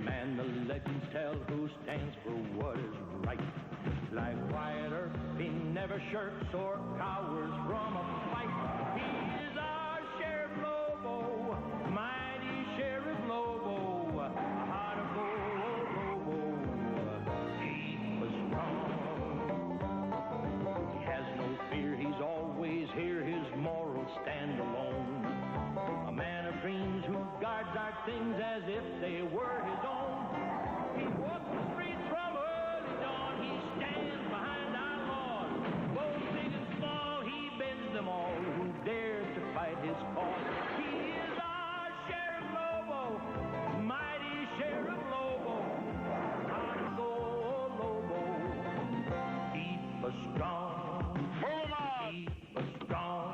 man the legends tell who stands for what is right. Like Wyatt Earp, he never shirks or cowers from a fight. He is our Sheriff Lobo, mighty Sheriff Lobo, a heart of gold, Lobo, deep but strong. He has no fear, he's always here, his morals stand alone. A man of dreams who guards our things as if they were his own. He walks the streets from early dawn. He stands behind our laws. Both big and small, he bends them all who dare to fight his cause. He is our Sheriff Lobo, mighty Sheriff Lobo, heart of gold, Lobo, deep but strong. Move on! Deep but strong.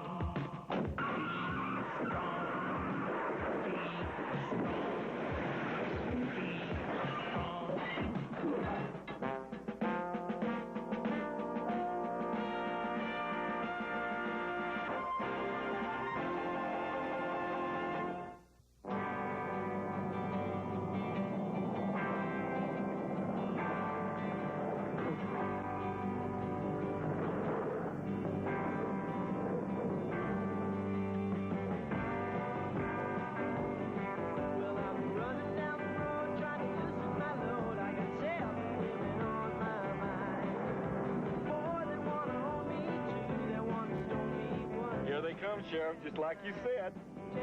Sheriff, just like you said.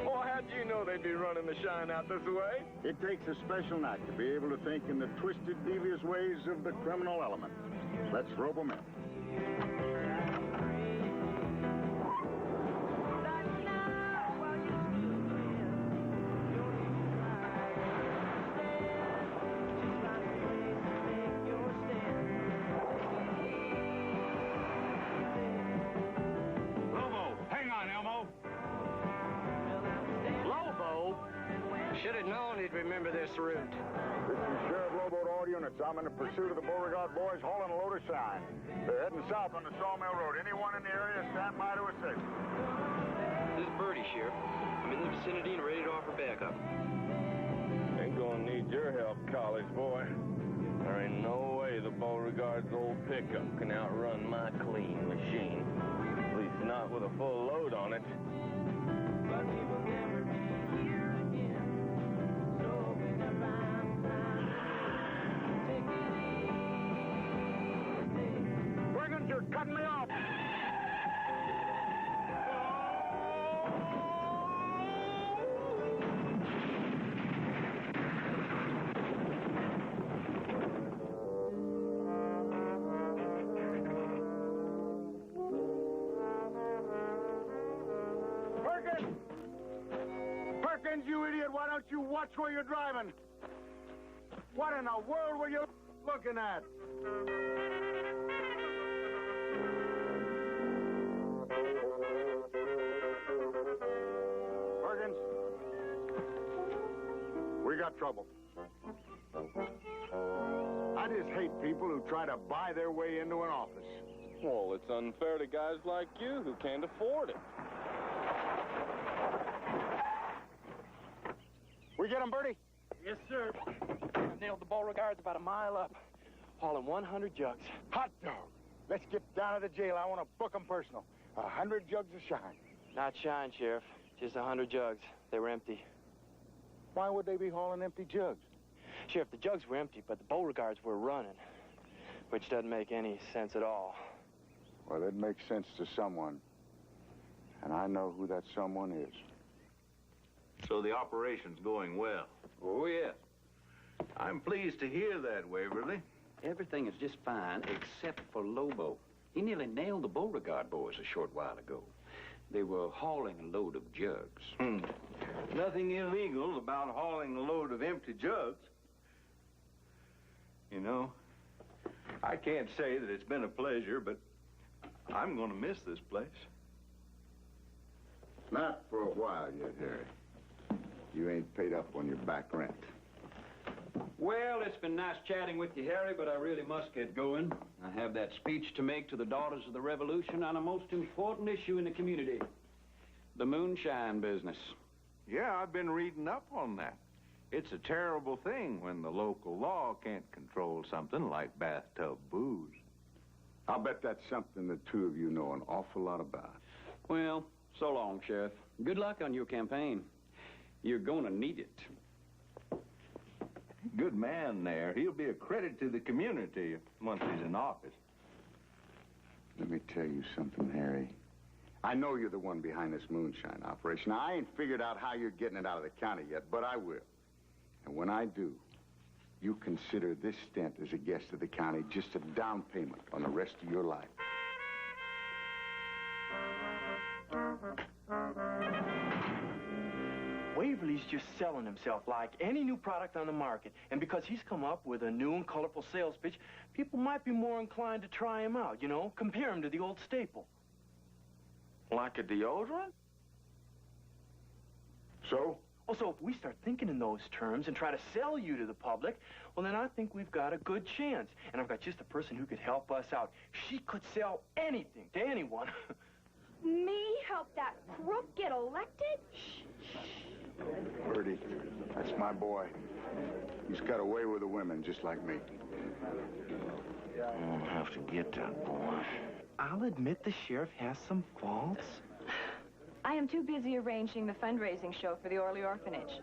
Boy, how'd you know they'd be running the shine out this way? It takes a special knack to be able to think in the twisted, devious ways of the criminal element. Let's rope them in. Should have known he'd remember this route. This is Sheriff Lobo to all units. I'm in the pursuit of the Beauregard boys hauling a load of shine. They're heading south on the Sawmill Road. Anyone in the area, stand by to assist. This is Birdie, Sheriff. I'm in the vicinity and ready to offer backup. Ain't gonna need your help, college boy. There ain't no way the Beauregard's old pickup can outrun my clean machine. At least not with a full load on it. But we will never be here again. So open up take it easy. Brigands, you're cutting me off. Perkins, you idiot, why don't you watch where you're driving? What in the world were you looking at? Perkins, we got trouble. I just hate people who try to buy their way into an office. Well, it's unfair to guys like you who can't afford it. We get him, Bertie? Yes, sir. I nailed the Beauregards about a mile up, hauling 100 jugs. Hot dog. Let's get down to the jail. I want to book them personal. 100 jugs of shine. Not shine, Sheriff. Just 100 jugs. They were empty. Why would they be hauling empty jugs? Sheriff, the jugs were empty, but the Beauregards were running, which doesn't make any sense at all. Well, it makes sense to someone. And I know who that someone is. So the operation's going well. Oh, yes. I'm pleased to hear that, Waverly. Everything is just fine except for Lobo. He nearly nailed the Beauregard boys a short while ago. They were hauling a load of jugs. Nothing illegal about hauling a load of empty jugs. You know, I can't say that it's been a pleasure, but I'm going to miss this place. Not for a while yet, Harry. You ain't paid up on your back rent. Well, it's been nice chatting with you, Harry, but I really must get going. I have that speech to make to the Daughters of the Revolution on a most important issue in the community. The moonshine business. Yeah, I've been reading up on that. It's a terrible thing when the local law can't control something like bathtub booze. I'll bet that's something the two of you know an awful lot about. Well, so long, Sheriff. Good luck on your campaign. You're gonna need it. Good man there. He'll be a credit to the community once he's in office. Let me tell you something, Harry. I know you're the one behind this moonshine operation. Now, I ain't figured out how you're getting it out of the county yet, but I will. And when I do, you consider this stint as a guest of the county just a down payment on the rest of your life. Waverly's just selling himself like any new product on the market. And because he's come up with a new and colorful sales pitch, people might be more inclined to try him out, you know, compare him to the old staple. Like a deodorant? So? Oh, so if we start thinking in those terms and try to sell you to the public, well, then I think we've got a good chance. And I've got just the person who could help us out. She could sell anything to anyone. Me help that crook get elected? Bertie, that's my boy. He's got away with the women just like me. I'll have to get that boy. I'll admit the sheriff has some faults. I am too busy arranging the fundraising show for the Orly Orphanage.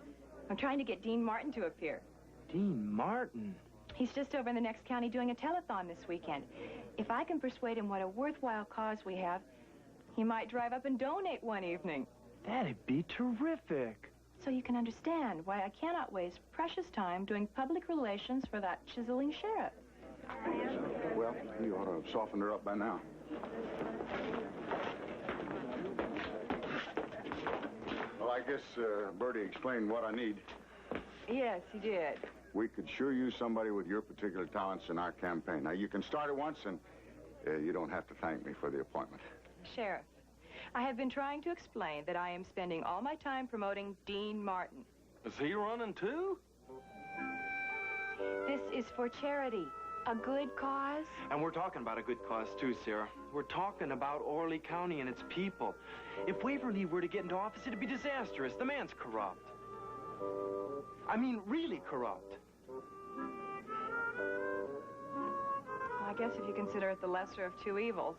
I'm trying to get Dean Martin to appear. Dean Martin? He's just over in the next county doing a telethon this weekend. If I can persuade him what a worthwhile cause we have, he might drive up and donate one evening. That'd be terrific. So you can understand why I cannot waste precious time doing public relations for that chiseling sheriff. Well, you ought to have softened her up by now. Well, I guess Bertie explained what I need. Yes, he did. We could sure use somebody with your particular talents in our campaign. Now, you can start at once, and you don't have to thank me for the appointment. Sheriff, I have been trying to explain that I am spending all my time promoting Dean Martin. Is he running too? This is for charity, a good cause. And we're talking about a good cause, too, Sarah. We're talking about Orly County and its people. If Waverly were to get into office, it'd be disastrous. The man's corrupt. I mean, really corrupt. I guess if you consider it the lesser of two evils.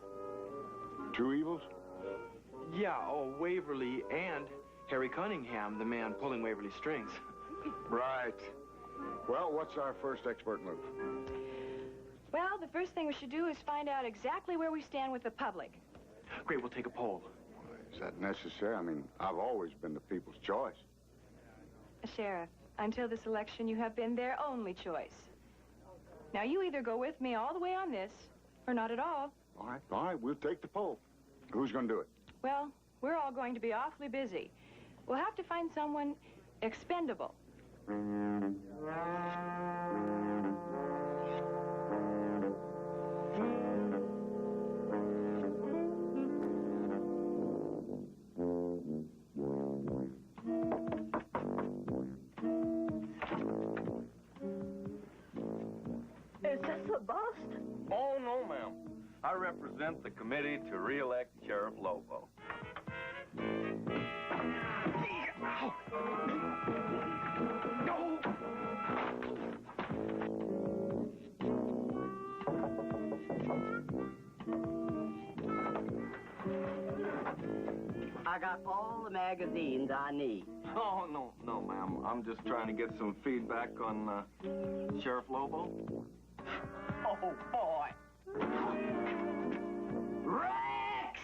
Two evils? Yeah, oh, Waverly and Harry Cunningham, the man pulling Waverly's strings. Right. Well, what's our first expert move? Well, the first thing we should do is find out exactly where we stand with the public. Great, we'll take a poll. Is that necessary? I mean, I've always been the people's choice. Sheriff, until this election, you have been their only choice. Now, you either go with me all the way on this, or not at all. All right, we'll take the poll. Who's going to do it? Well, we're all going to be awfully busy. We'll have to find someone expendable. Is this a bust? Oh, no, ma'am. I represent the committee to re-elect Sheriff Lobo. I got all the magazines I need. Oh, no, ma'am. I'm just trying to get some feedback on Sheriff Lobo. Oh, boy. Rex!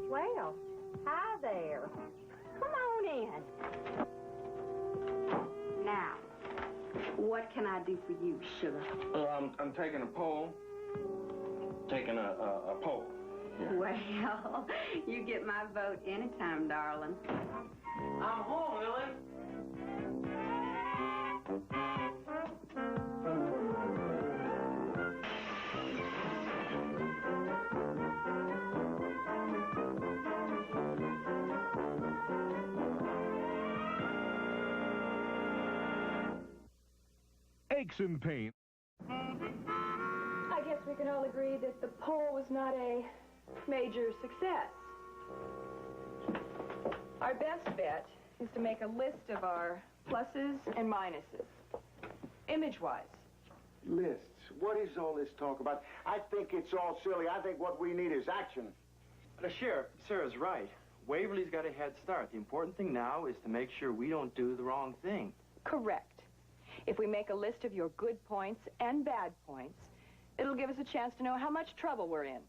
Well, hi there. Come on in. Now, what can I do for you, sugar? I'm taking a poll. Taking a poll. Yeah. Well, you get my vote anytime, darling. I'm home, Lily. aches and pains. I guess we can all agree that the poll was not a major success. Our best bet is to make a list of our pluses and minuses, image-wise. Lists. What is all this talk about? I think it's all silly. I think what we need is action. Sheriff, Sarah's right. Waverly's got a head start. The important thing now is to make sure we don't do the wrong thing. Correct. If we make a list of your good points and bad points, it'll give us a chance to know how much trouble we're in.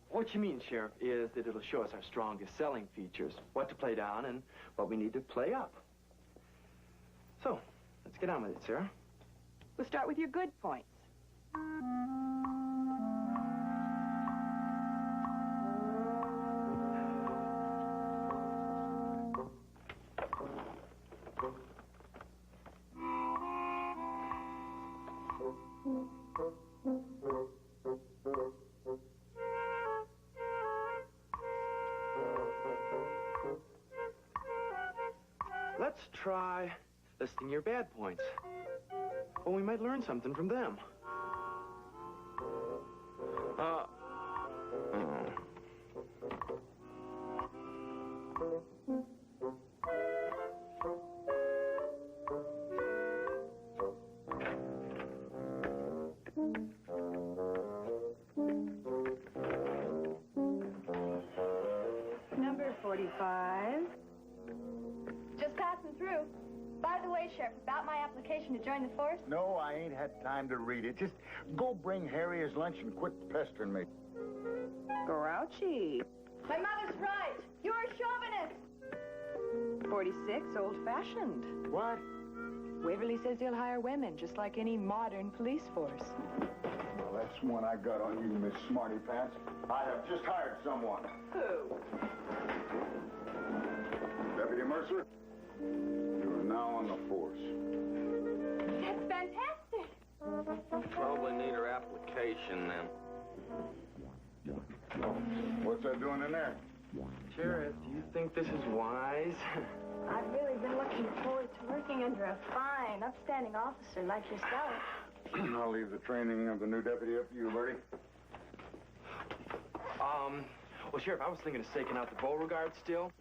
What you mean, Sheriff, is that it'll show us our strongest selling features, what to play down and what we need to play up. So, let's get on with it, Sarah. We'll start with your good points. Let's try listing your bad points. Well, we might learn something from them. Number 45. Just passing through. By the way, Sheriff, about my application to join the force? No, I ain't had time to read it. Just go bring Harry his lunch and quit pestering me. Grouchy. My mother's right. You're a chauvinist. 46, old-fashioned. What? Waverly says he'll hire women, just like any modern police force. Well, that's one I got on you, Miss Smarty Pants. I have just hired someone. Who? Deputy Mercer, you are now on the force. That's fantastic. Probably need her application then. What's that doing in there? Sheriff, do you think this is wise? I've really been looking forward to working under a fine, upstanding officer like yourself. I'll leave the training of the new deputy up to you, Bertie. Well, Sheriff, I was thinking of staking out the Beauregard still.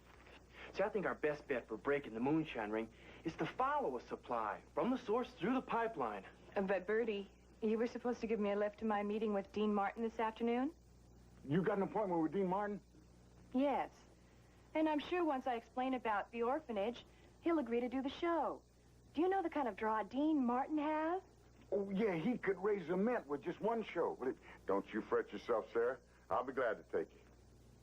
See, I think our best bet for breaking the moonshine ring is to follow a supply from the source through the pipeline. But, Bertie, you were supposed to give me a lift to my meeting with Dean Martin this afternoon? You got an appointment with Dean Martin? Yes. And I'm sure once I explain about the orphanage, he'll agree to do the show. Do you know the kind of draw Dean Martin has? Oh, yeah, he could raise a mint with just one show. Don't you fret yourself, Sarah. I'll be glad to take you.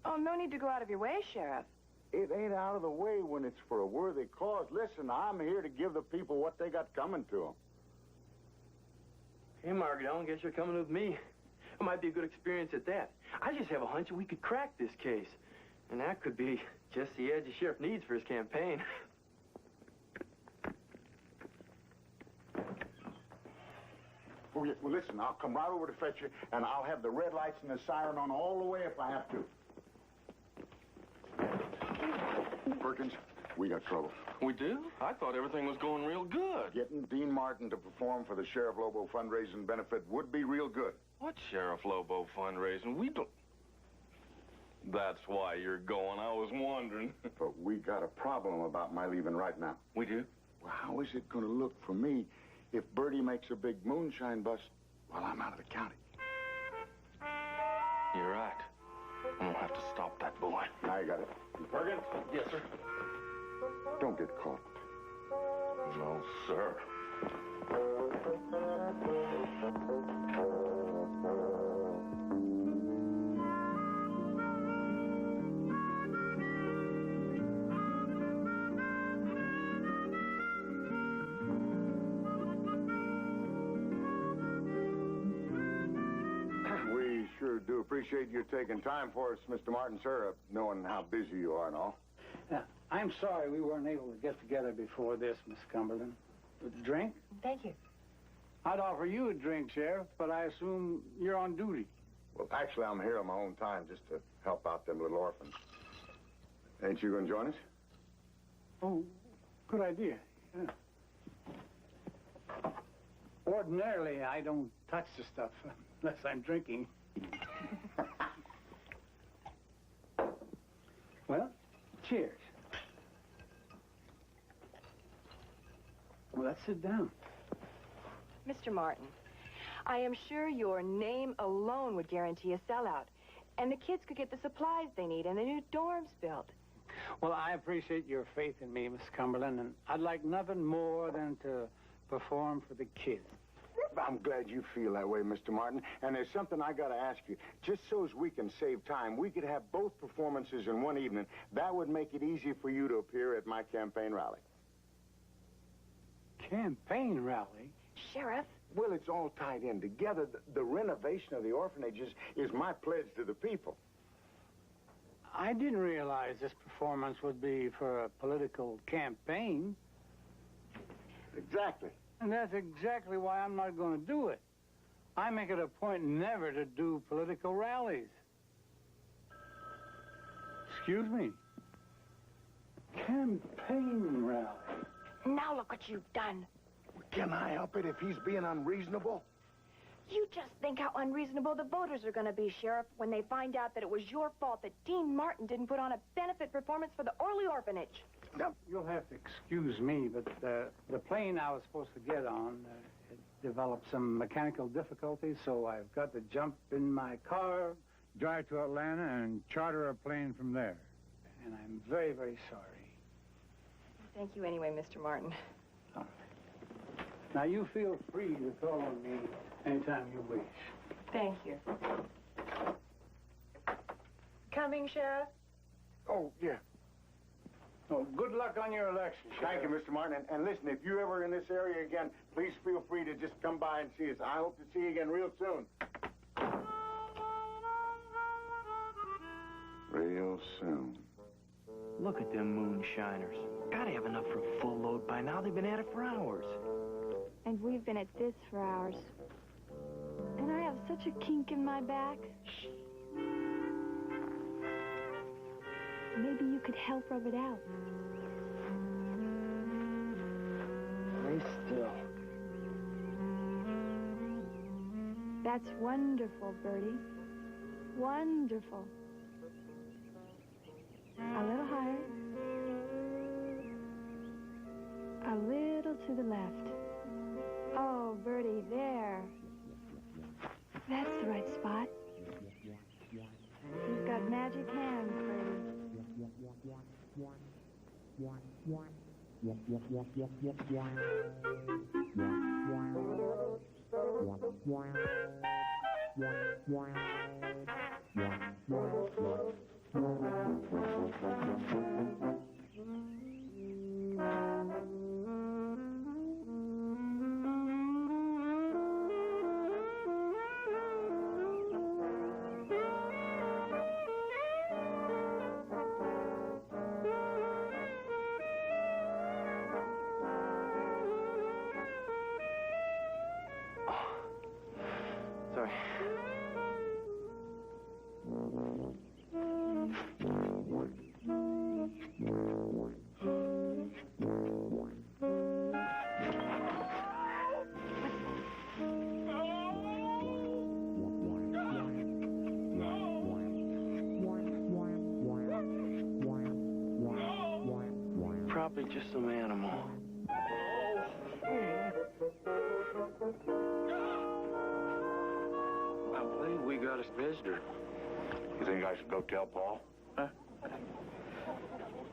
Oh, no need to go out of your way, Sheriff. It ain't out of the way when it's for a worthy cause. Listen, I'm here to give the people what they got coming to them. Hey, Margaret, I guess you're coming with me. It might be a good experience at that. I just have a hunch that we could crack this case. And that could be just the edge the sheriff needs for his campaign. Oh, yeah, well, listen, I'll come right over to fetch you, and I'll have the red lights and the siren on all the way if I have to. Perkins, we got trouble. We do? I thought everything was going real good. Getting Dean Martin to perform for the Sheriff Lobo fundraising benefit would be real good. What Sheriff Lobo fundraising? We don't... That's why you're going. I was wondering. But we got a problem about my leaving right now. We do? Well, how is it going to look for me if Bertie makes a big moonshine bust while I'm out of the county? You're right. I'm going to have to stop that boy. Now you got it. Perkins? Yes, sir. Don't get caught. No, sir. We sure do appreciate you taking time for us, Mr. Martin, sir, knowing how busy you are and all. I'm sorry we weren't able to get together before this, Miss Cumberland. With a drink? Thank you. I'd offer you a drink, Sheriff, but I assume you're on duty. Well, actually, I'm here on my own time just to help out them little orphans. Ain't you going to join us? Oh, good idea. Yeah. Ordinarily, I don't touch the stuff unless I'm drinking. Well, cheers. Well, let's sit down. Mr. Martin, I am sure your name alone would guarantee a sellout. And the kids could get the supplies they need and the new dorms built. Well, I appreciate your faith in me, Miss Cumberland, and I'd like nothing more than to perform for the kids. I'm glad you feel that way, Mr. Martin. And there's something I got to ask you. Just so as we can save time, we could have both performances in one evening. That would make it easy for you to appear at my campaign rally. Campaign rally? Sheriff? Well, it's all tied in together. The renovation of the orphanages is my pledge to the people. I didn't realize this performance would be for a political campaign. Exactly. And that's exactly why I'm not going to do it. I make it a point never to do political rallies. Excuse me. Campaign rally. Now look what you've done. Can I help it if he's being unreasonable? You just think how unreasonable the voters are going to be, Sheriff, when they find out that it was your fault that Dean Martin didn't put on a benefit performance for the Orly Orphanage. Now, you'll have to excuse me, but the plane I was supposed to get on it developed some mechanical difficulties, so I've got to jump in my car, drive to Atlanta, and charter a plane from there. And I'm very, very sorry. Thank you anyway, Mr. Martin. All right. Now, you feel free to call on me anytime you wish. Thank you. Coming, Sheriff? Oh, yeah. Oh, good luck on your election, Sheriff. Thank you, Mr. Martin. And listen, if you're ever in this area again, please feel free to just come by and see us. I hope to see you again real soon. Real soon. Look at them Moonshiners. Gotta have enough for a full load by now. They've been at it for hours. And we've been at this for hours. And I have such a kink in my back. Maybe you could help rub it out. Stay still. That's wonderful, Bertie. Wonderful. A little higher. A little to the left. Oh, Bertie, there. That's the right spot. You've got magic hands, Bertie. Sorry. Probably just some animal. I believe we got a visitor. You think I should go tell Paul? Huh?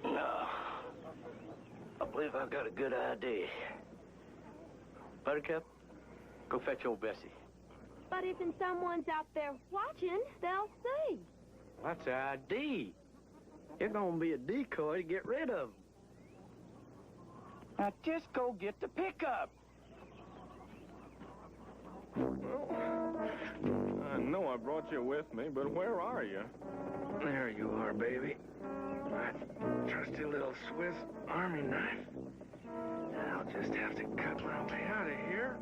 No. I believe I've got a good idea. Buttercup, go fetch old Bessie. But if someone's out there watching, they'll see. That's the idea. You're gonna be a decoy to get rid of them. Now just go get the pickup. I know I brought you with me, but where are you? There you are, baby. My trusty little Swiss Army knife. I'll just have to cut my way out of here.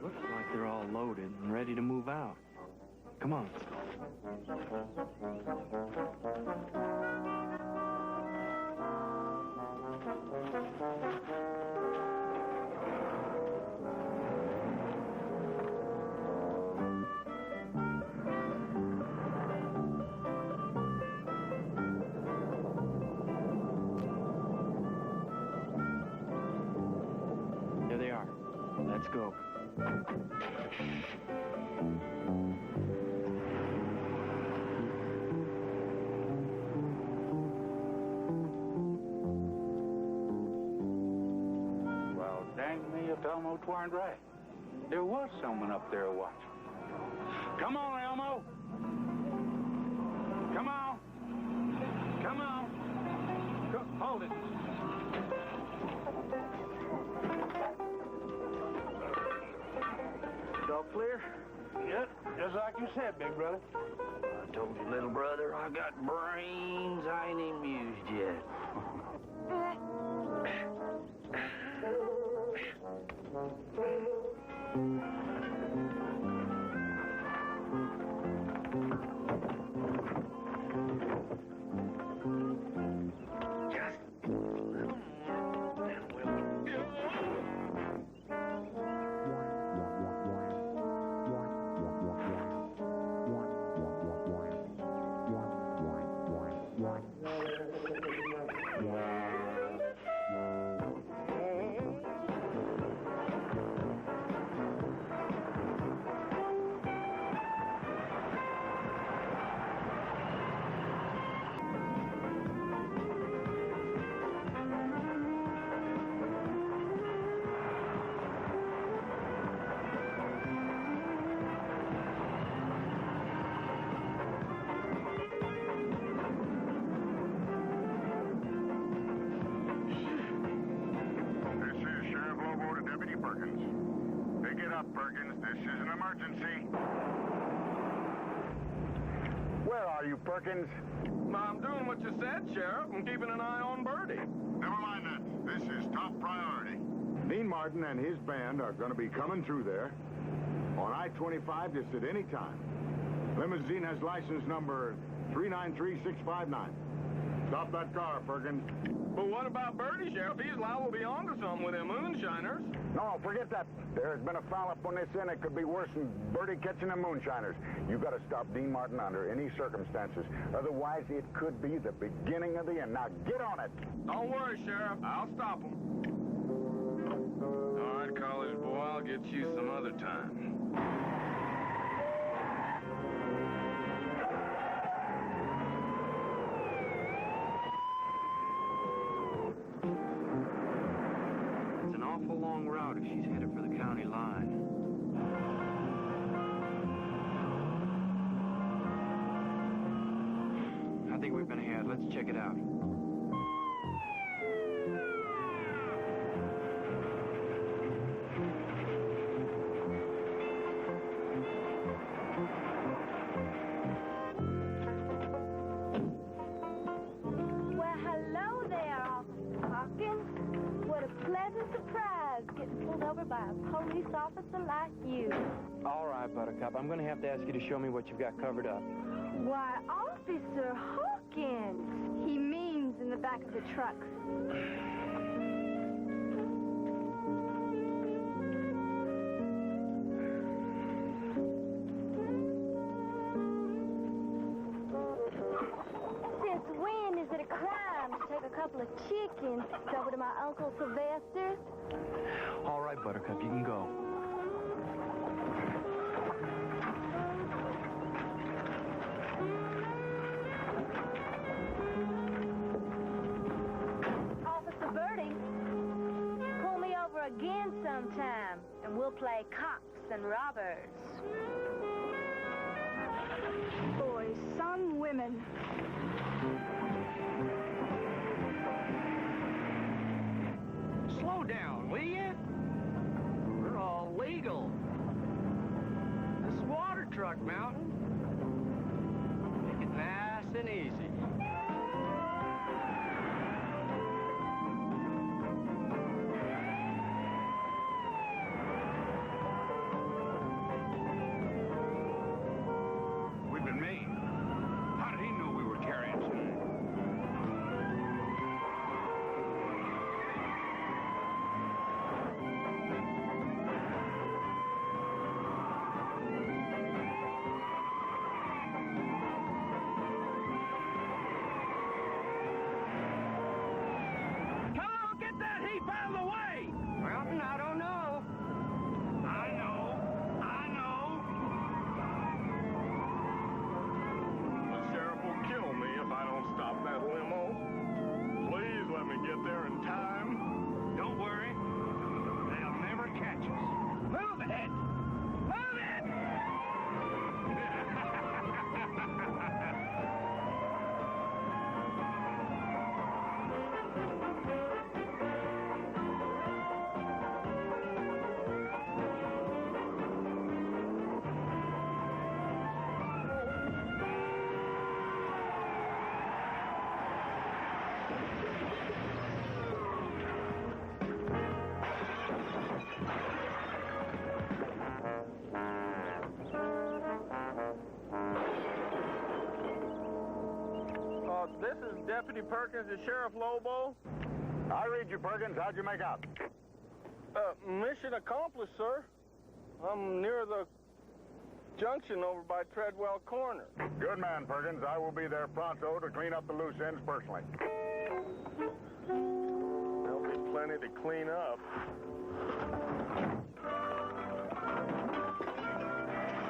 Looks like they're all loaded and ready to move out. Come on. Let's go. Well, dang me if Elmo weren't right. There was someone up there watching. Come on, Elmo. Come on. Come on. Hold it. All clear? Yep, just like you said, big brother. I told you, little brother, I got brains I ain't even used yet. This is an emergency. Where are you, Perkins? I'm doing what you said, Sheriff. I'm keeping an eye on Birdie. Never mind that. This is top priority. Dean Martin and his band are going to be coming through there on I-25 just at any time. Limousine has license number 393659. Stop that car, Perkins. But what about Birdie, Sheriff? He's liable to be onto something with them Moonshiners. No, forget that. There's been a foul up on this end. It could be worse than Birdie catching the Moonshiners. You've got to stop Dean Martin under any circumstances. Otherwise, it could be the beginning of the end. Now, get on it. Don't worry, Sheriff. I'll stop him. All right, college boy, I'll get you some other time. Awful long route if she's headed for the county line. I think we've been ahead. Let's check it out. Well, hello there, Officer Hawkins. What a pleasant surprise getting pulled over by a police officer like you. All right, Buttercup. I'm going to have to ask you to show me what you've got covered up. Why, Officer Hawkins. He means in the back of the truck. Since when is it a crime to take a couple of chickens over to my Uncle Sylvester's? All right, Buttercup, you can go. Officer Birdie, pull me over again sometime, and we'll play cops and robbers. Boys, some women. Slow down, will you? We're all legal. This is water truck, Mountain. Make it nice and easy. We've been made. How did he know we were carrying something? get there in time. Don't worry. They'll never catch us. Move it! Move it! This is Deputy Perkins to Sheriff Lobo. I read you, Perkins. How'd you make out? Mission accomplished, sir. I'm near the junction over by Treadwell Corner. Good man, Perkins. I will be there pronto to clean up the loose ends personally. There'll be plenty to clean up.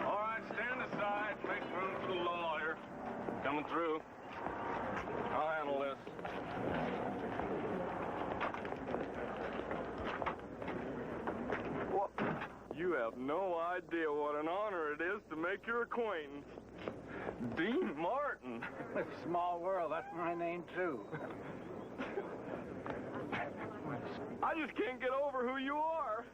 All right, stand aside. Make room for the lawyer. Coming through. I'll handle this. Well, you have no idea what an honor it is to make your acquaintance. Dean Martin. Small world, that's my name, too. I just can't get over who you are.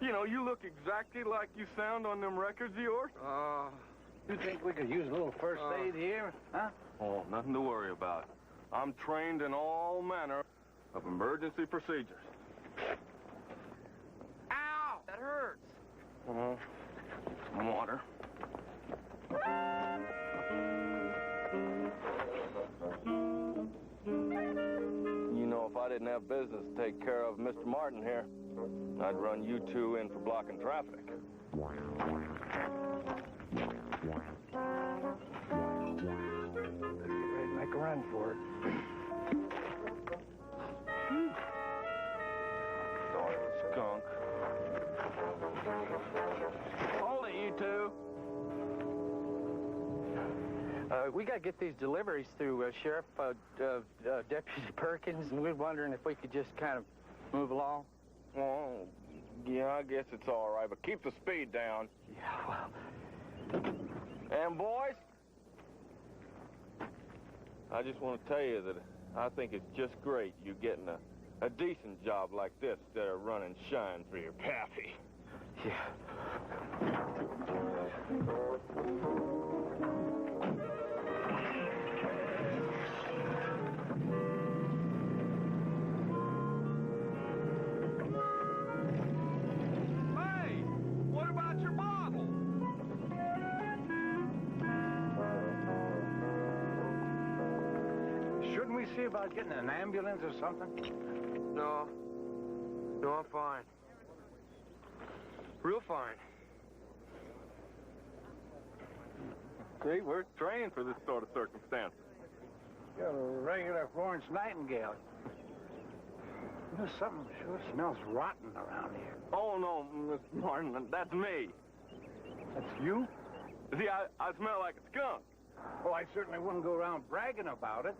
You know, you look exactly like you sound on them records of yours. You think we could use a little first aid here, huh? Oh, nothing to worry about. I'm trained in all manner of emergency procedures. Ow! That hurts. Some water. You know, if I didn't have business to take care of Mr. Martin here, I'd run you two in for blocking traffic. Make a run for it. Darn skunk. Hold it, you two. We got to get these deliveries through, Sheriff, Deputy Perkins, and we're wondering if we could just kind of move along. Well, yeah, I guess it's all right, but keep the speed down. Yeah, well... And boys, I just want to tell you that I think it's just great you getting a decent job like this instead of running shine for your pappy. Yeah. Hey, what about your bottle? Shouldn't we see about getting an ambulance or something? No, I'm fine. Real fine. See, we're trained for this sort of circumstance. You're a regular Florence Nightingale. You know, something sure smells rotten around here. Oh, no, Mr. Martin, that's me. That's you? See, I smell like a skunk. Oh, I certainly wouldn't go around bragging about it.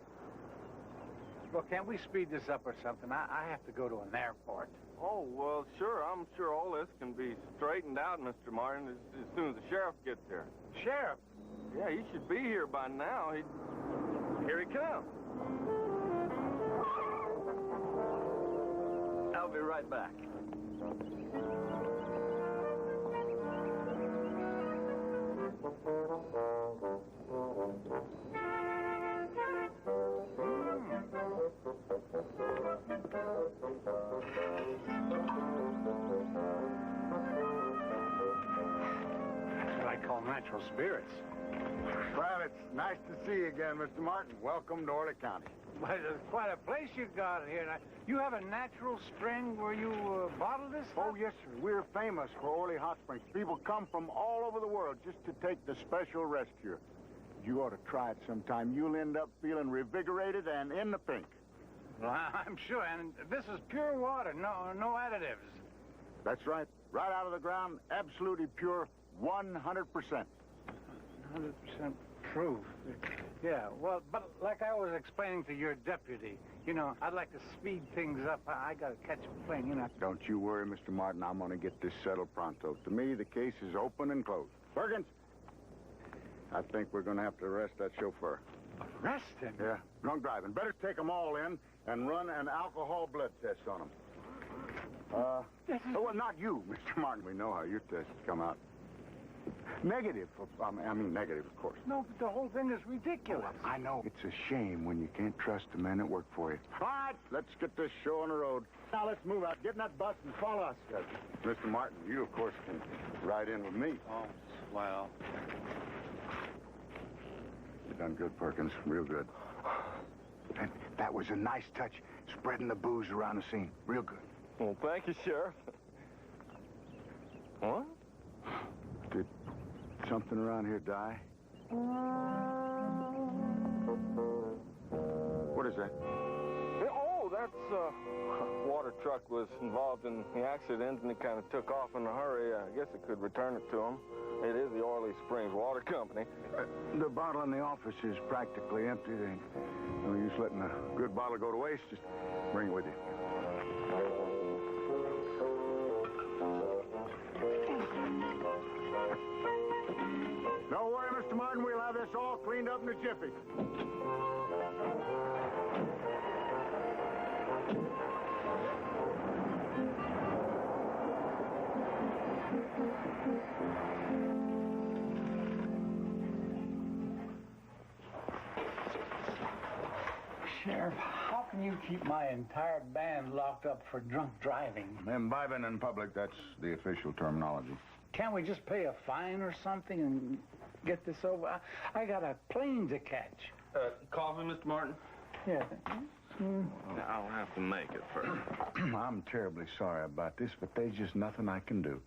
Look, can't we speed this up or something? I have to go to an airport. Oh, well, sure. I'm sure all this can be straightened out, Mr. Martin, as soon as the sheriff gets here. Sheriff? Yeah, he should be here by now. Here he comes. I'll be right back. That's what I call natural spirits. Well, it's nice to see you again, Mr. Martin. Welcome to Orley County. Well, it's quite a place you got here. Now, you have a natural spring where you bottle this stuff? Oh, yes, sir. We're famous for Orley Hot Springs. People come from all over the world just to take the special rest here. You ought to try it sometime. You'll end up feeling revigorated and in the pink. Well, I'm sure. And this is pure water, no additives. That's right. Right out of the ground, absolutely pure, 100%. 100% truth. Yeah, well, but like I was explaining to your deputy, you know, I'd like to speed things up. I got to catch a plane, you know. Don't you worry, Mr. Martin. I'm going to get this settled pronto. To me, the case is open and closed. Perkins, I think we're going to have to arrest that chauffeur. Arrest him? Yeah, drunk driving. Better take them all in and run an alcohol blood test on them. Oh, well, not you, Mr. Martin. We know how your tests come out. Negative. I mean, negative, of course. No, but the whole thing is ridiculous. Oh, I know. It's a shame when you can't trust the men that work for you. All right, let's get this show on the road. Now, let's move out. Get in that bus and follow us. Mr. Martin, you, of course, can ride in with me. Oh, swell. You've done good, Perkins. Real good. And that was a nice touch, spreading the booze around the scene. Real good. Well, thank you, Sheriff. What? Did something around here die? What is that? Oh, that's, water truck was involved in the accident, and it kind of took off in a hurry. I guess it could return it to him. It is the Orley Springs Water Company. The bottle in the office is practically empty. They no use letting a good bottle go to waste. Just bring it with you. Don't worry, Mr. Martin. We'll have this all cleaned up in a jiffy. Sheriff, how can you keep my entire band locked up for drunk driving? Imbibing in public, that's the official terminology. Can't we just pay a fine or something and get this over? I got a plane to catch. Coffee, Mr. Martin? Yeah. I'll have to make it first. I'm terribly sorry about this, but there's just nothing I can do.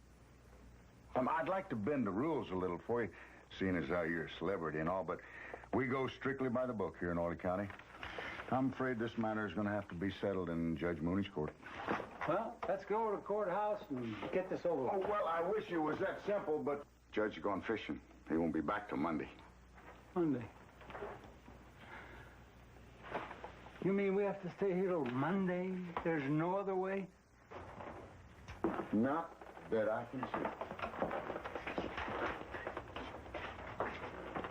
I'd like to bend the rules a little for you, seeing as how you're a celebrity and all, but we go strictly by the book here in Orley County. I'm afraid this matter is going to have to be settled in Judge Mooney's court. Well, let's go to the courthouse and get this over with. Oh, well, I wish it was that simple, but Judge is going fishing. He won't be back till Monday. Monday? You mean we have to stay here till Monday? There's no other way? Not that I can see.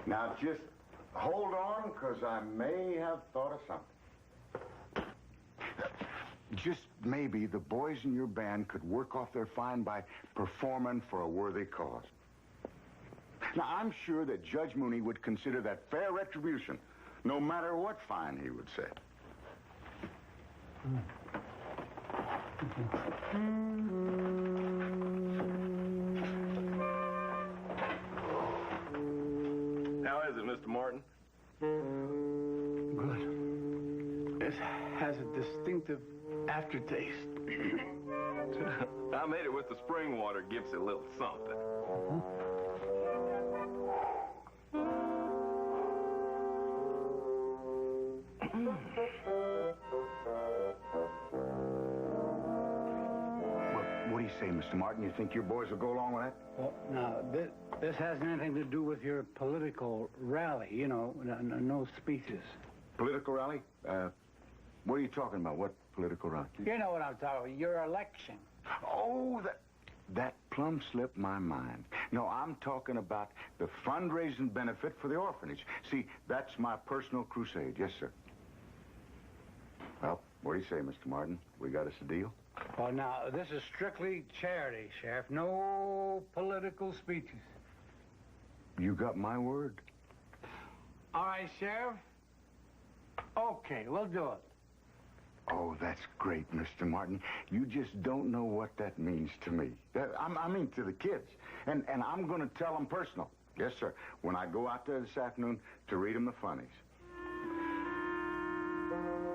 Now, just hold on, because I may have thought of something. Just maybe the boys in your band could work off their fine by performing for a worthy cause. Now, I'm sure that Judge Mooney would consider that fair retribution, no matter what fine he would set. How is it, Mr. Martin? Good. It has a distinctive aftertaste. I made it with the spring water. Gives it a little something. What do you say, Mr. Martin? You think your boys will go along with that? Well, now, this has anything to do with your political rally, you know, no speeches. Political rally? What are you talking about? What political rally? You know what I'm talking about, your election. Oh, that plumb slipped my mind. No, I'm talking about the fundraising benefit for the orphanage. See, that's my personal crusade. Yes, sir. Well, what do you say, Mr. Martin? We got us a deal? Well, now, this is strictly charity, Sheriff. No political speeches. You got my word? All right, Sheriff. Okay, we'll do it. Oh, that's great, Mr. Martin. You just don't know what that means to me. I mean, to the kids. And I'm going to tell them personal. Yes, sir. When I go out there this afternoon to read them the funnies.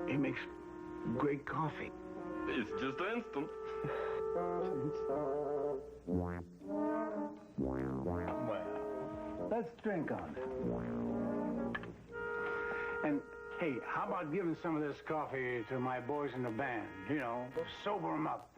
He makes great coffee. It's just instant. Well, let's drink on it. And, hey, how about giving some of this coffee to my boys in the band? You know, sober them up.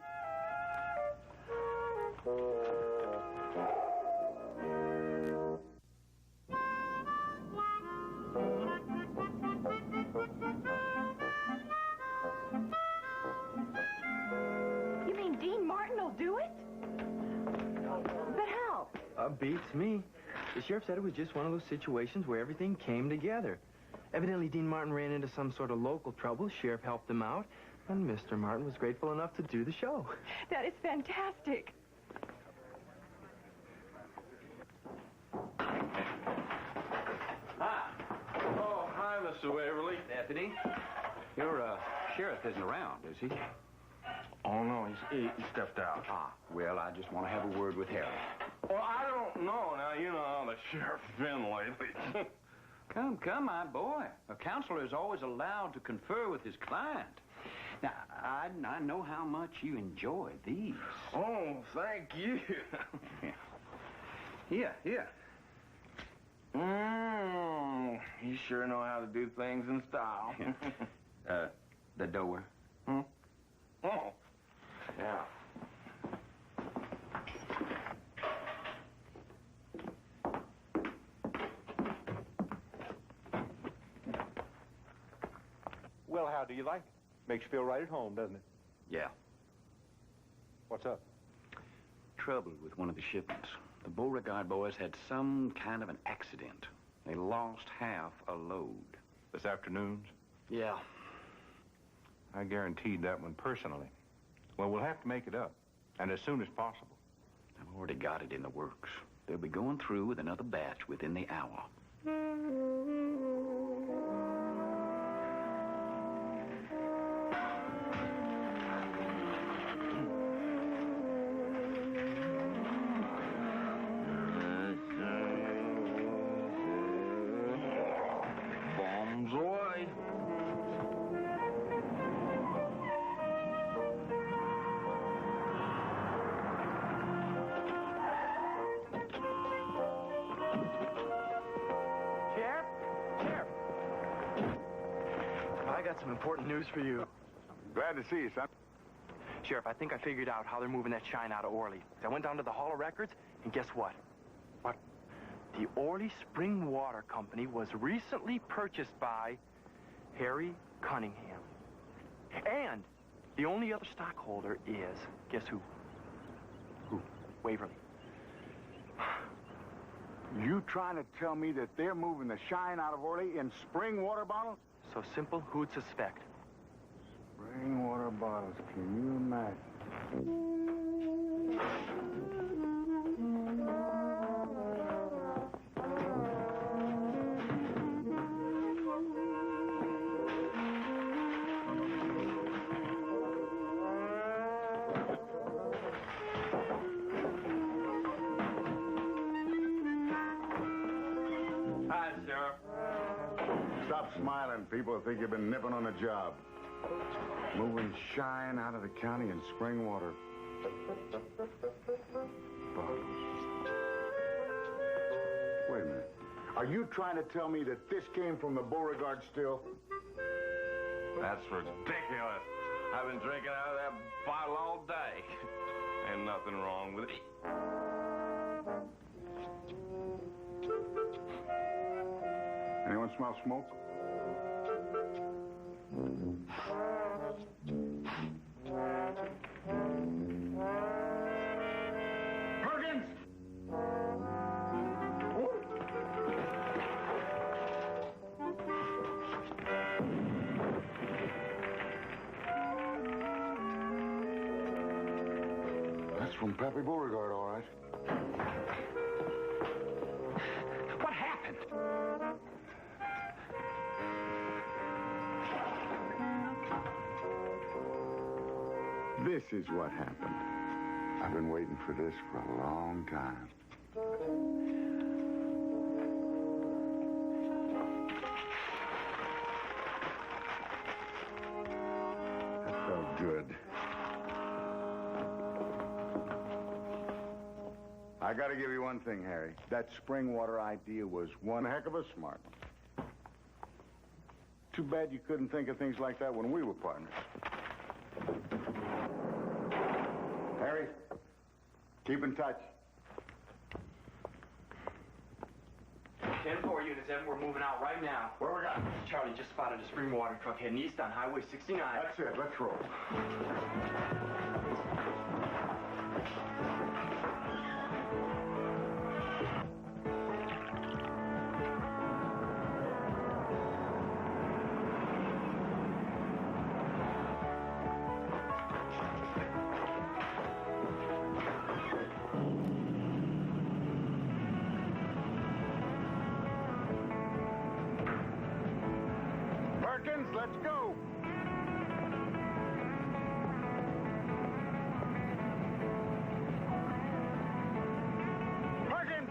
beats me. The sheriff said it was just one of those situations where everything came together. Evidently, Dean Martin ran into some sort of local trouble. Sheriff helped him out, and Mr. Martin was grateful enough to do the show. That is fantastic. Hi. Oh, hi, Mr. Waverly. Deputy. Your sheriff isn't around, is he? Oh, no, he stepped out. Ah, well, I just want to have a word with Harry. Well, I don't know. Now, you know how the sheriff's been lately. Come, my boy. A counselor is always allowed to confer with his client. Now, I know how much you enjoy these. Oh, thank you. Here. You sure know how to do things in style. The door. Oh, yeah. Well, how do you like it? Makes you feel right at home, doesn't it? Yeah. What's up? Trouble with one of the shipments. The Beauregard boys had some kind of an accident. They lost half a load. This afternoon's? Yeah. I guaranteed that one personally. Well, we'll have to make it up, and as soon as possible. I've already got it in the works. They'll be going through with another batch within the hour. Bombs away. Sheriff! I got some important news for you. Glad to see you, son. Sheriff, I think I figured out how they're moving that shine out of Orly. I went down to the Hall of Records, and guess what? What? The Orly Spring Water Company was recently purchased by Harry Cunningham. And the only other stockholder is, guess who? Who? Waverly. You trying to tell me that they're moving the shine out of Orly in spring water bottles? So simple, who'd suspect? Spring water bottles, can you imagine? Hi, Sheriff. Stop smiling. People think you've been nipping on a job. Moving shine out of the county in spring water bottles. Wait a minute. Are you trying to tell me that this came from the Beauregard still? That's ridiculous. I've been drinking out of that bottle all day. Ain't nothing wrong with it. Anyone smell smoke? Perkins! That's from Pappy Beauregard, all right. What happened? This is what happened. I've been waiting for this for a long time. That felt good. I gotta give you one thing, Harry. That spring water idea was one heck of a smart one. Too bad you couldn't think of things like that when we were partners. Harry, keep in touch. 10-4 units, Evan, we're moving out right now. Where we got? Charlie just spotted a spring water truck heading east on Highway 69. That's it. Let's roll. let's go. Perkins!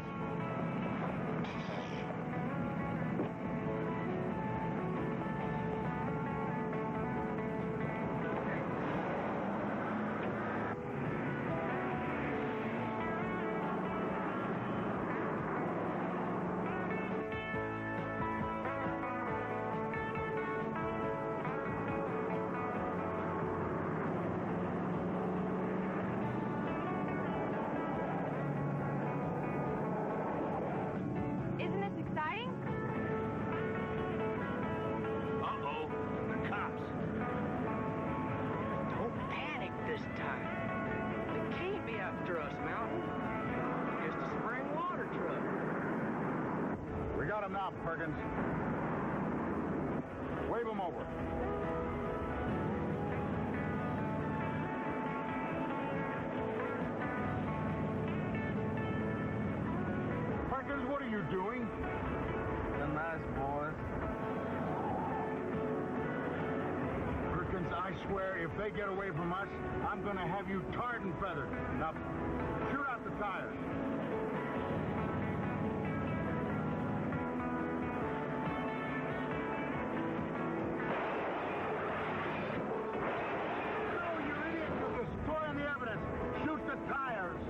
Isn't this exciting? Uh-oh, the cops. Don't panic this time. They can't be after us, Mountain. Just a spring water truck. We got him now, Perkins. Wave him over. Perkins, what are you doing? The nice boys. Perkins, I swear, if they get away from us, I'm going to have you tarred and feathered. Now, shoot out the tires. No, you idiot! You're destroying the evidence. Shoot the tires.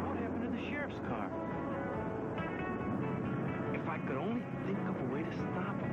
What happened to the sheriff's car? If I could only think of a way to stop him.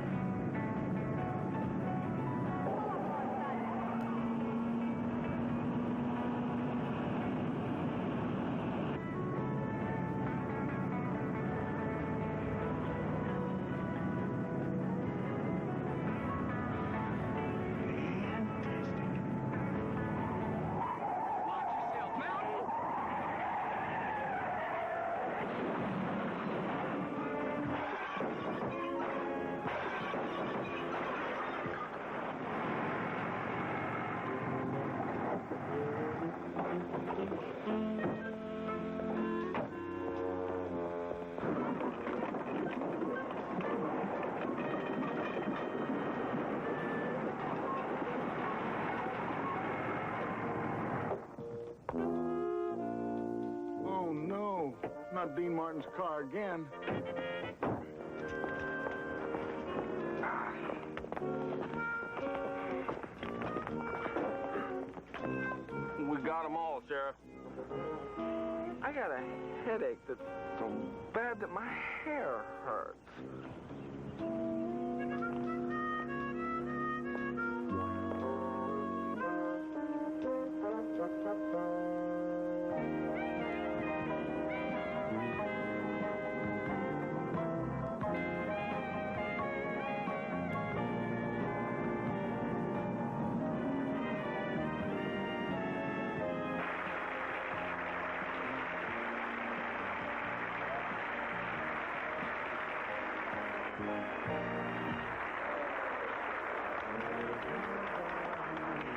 Oh, no. Not Dean Martin's car again. We got them all, Sheriff. I got a headache that's so bad that my hair hurts.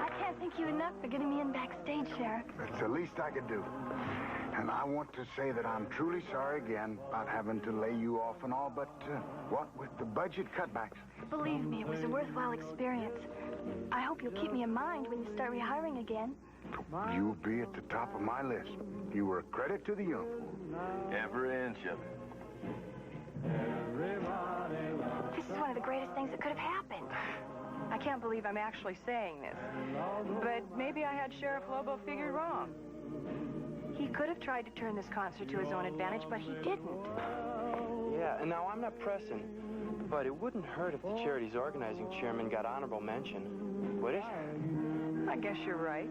I can't thank you enough for getting me in backstage, Sheriff. It's the least I could do. And I want to say that I'm truly sorry again about having to lay you off and all, but what with the budget cutbacks? Believe me, it was a worthwhile experience. I hope you'll keep me in mind when you start rehiring again. You'll be at the top of my list. You were a credit to the uniform. Every inch of it. This is one of the greatest things that could have happened. I can't believe I'm actually saying this. But maybe I had Sheriff Lobo figured wrong. He could have tried to turn this concert to his own advantage, but he didn't. Yeah, and now I'm not pressing, but it wouldn't hurt if the charity's organizing chairman got honorable mention, would it? I guess you're right.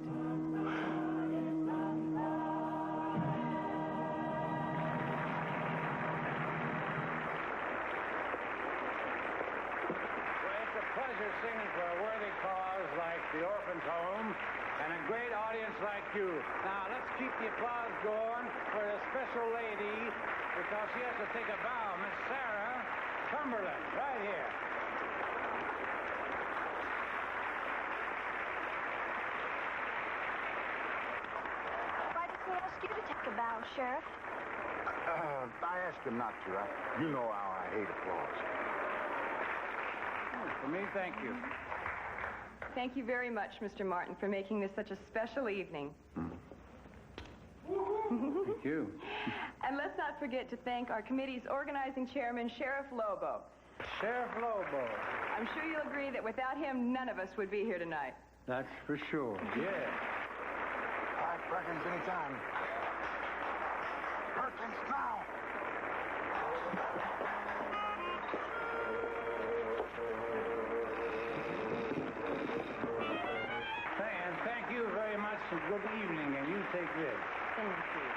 It's a pleasure singing for a worthy cause like the Orphans' Home and a great audience like you. Now, let's keep the applause going for a special lady because she has to take a bow. Miss Sarah Cumberland, right here. ask you to take a bow, Sheriff? I asked him not to. You know how I hate applause. For me, thank you. Thank you very much, Mr. Martin, for making this such a special evening. Thank you. And let's not forget to thank our committee's organizing chairman, Sheriff Lobo. Sheriff Lobo. I'm sure you'll agree that without him, none of us would be here tonight. That's for sure. Yeah. All right, Perkins, anytime. Perkins, now! And thank you very much, and good evening, and you take this. Thank you.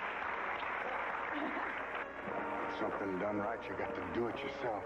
Something done right, you got to do it yourself.